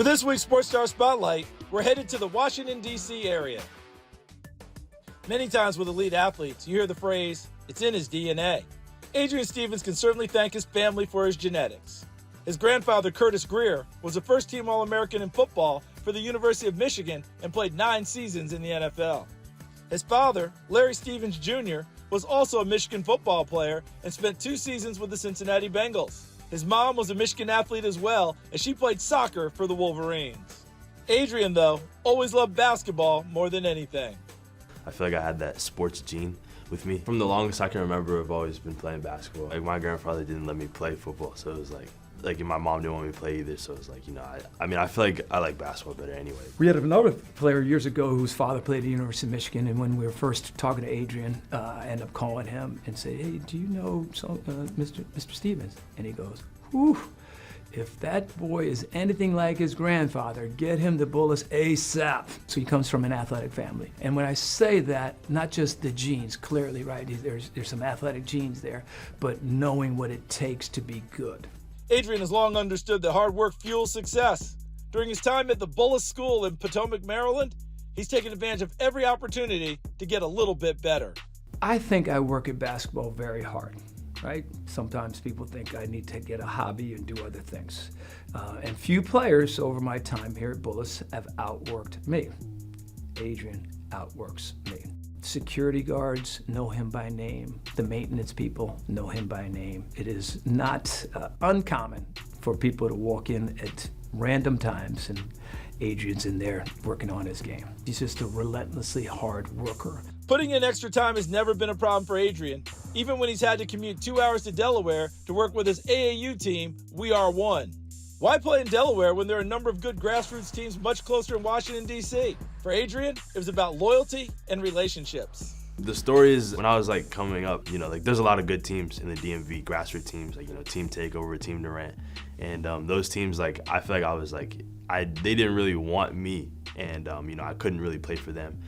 For this week's Sports Star Spotlight, we're headed to the Washington, D.C. area. Many times with elite athletes, you hear the phrase, "it's in his DNA." Adrien Stevens can certainly thank his family for his genetics. His grandfather, Curtis Greer, was a first-team All-American in football for the University of Michigan and played 9 seasons in the NFL. His father, Larry Stevens Jr., was also a Michigan football player and spent 2 seasons with the Cincinnati Bengals. His mom was a Michigan athlete as well, as she played soccer for the Wolverines. Adrien, though, always loved basketball more than anything. I feel like I had that sports gene with me. From the longest I can remember, I've always been playing basketball. Like, my grandfather didn't let me play football, so it was like my mom didn't want me to play either, so it's like, I feel like I like basketball better anyway. We had another player years ago whose father played at the University of Michigan, and when we were first talking to Adrien, I ended up calling him and said, "Hey, do you know Mr. Stevens?" And he goes, "Whew, if that boy is anything like his grandfather, get him to Bullis ASAP." So he comes from an athletic family. And when I say that, not just the genes, clearly, right, there's some athletic genes there, but knowing what it takes to be good. Adrien has long understood that hard work fuels success. During his time at the Bullis School in Potomac, Maryland, he's taken advantage of every opportunity to get a little bit better. I think I work at basketball very hard, right? Sometimes people think I need to get a hobby and do other things. And few players over my time here at Bullis have outworked me. Adrien outworks me. Security guards know him by name. The maintenance people know him by name. It is not uncommon for people to walk in at random times and Adrien's in there working on his game. He's just a relentlessly hard worker. Putting in extra time has never been a problem for Adrien, even when he's had to commute 2 hours to Delaware to work with his AAU team, We Are One. Why play in Delaware when there are a number of good grassroots teams much closer in Washington, D.C.? For Adrien, it was about loyalty and relationships. The story is, when I was coming up, there's a lot of good teams in the DMV, grassroots teams, Team Takeover, Team Durant. And those teams, I feel like I was they didn't really want me. And, I couldn't really play for them.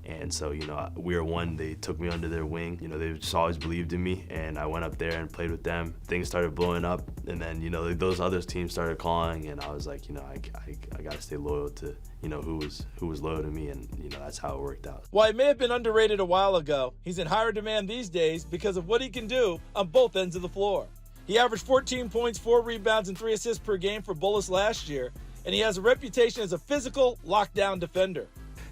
And so, We Are One, they took me under their wing. They just always believed in me, and I went up there and played with them. Things started blowing up, and then, those other teams started calling, and I was like, I got to stay loyal to, who was loyal to me, and, that's how it worked out. While he may have been underrated a while ago, he's in higher demand these days because of what he can do on both ends of the floor. He averaged 14 points, 4 rebounds, and 3 assists per game for Bullis last year, and he has a reputation as a physical, lockdown defender.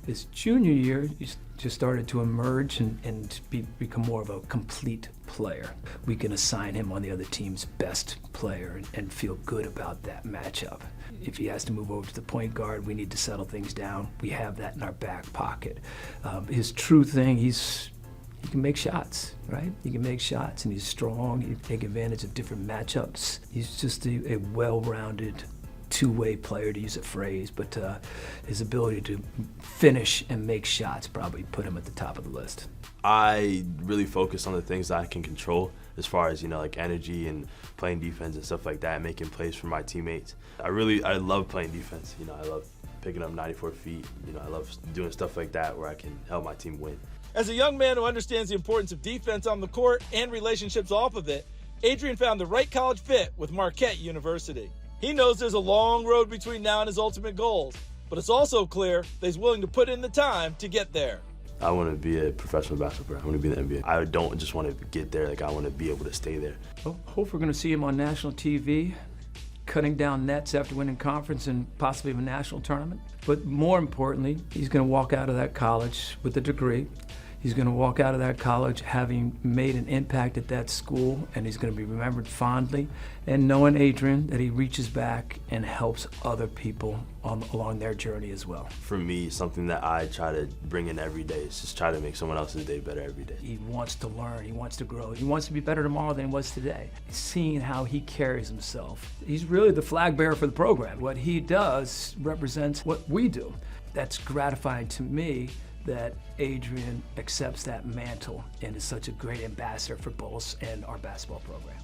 His junior year, he just started to emerge and become more of a complete player. We can assign him on the other team's best player and feel good about that matchup. If he has to move over to the point guard, we need to settle things down. We have that in our back pocket. His true thing, he can make shots, right? He can make shots, and he's strong. He can take advantage of different matchups. He's just a well-rounded two-way player, to use a phrase, but his ability to finish and make shots probably put him at the top of the list. I really focus on the things that I can control, as far as energy and playing defense and stuff like that, making plays for my teammates. I love playing defense. I love picking up 94 feet. I love doing stuff like that where I can help my team win. As a young man who understands the importance of defense on the court and relationships off of it, Adrien found the right college fit with Marquette University. He knows there's a long road between now and his ultimate goals, but it's also clear that he's willing to put in the time to get there. I want to be a professional basketball player. I want to be in the NBA. I don't just want to get there, I want to be able to stay there. Well, hope we're going to see him on national TV, cutting down nets after winning conference and possibly a national tournament. But more importantly, he's going to walk out of that college with a degree. He's going to walk out of that college having made an impact at that school, and he's going to be remembered fondly. And knowing Adrien, that he reaches back and helps other people along their journey as well. For me, something that I try to bring in every day is just try to make someone else's day better every day. He wants to learn, he wants to grow, he wants to be better tomorrow than he was today. Seeing how he carries himself, he's really the flag bearer for the program. What he does represents what we do. That's gratifying to me, that Adrien accepts that mantle and is such a great ambassador for Bullis and our basketball program.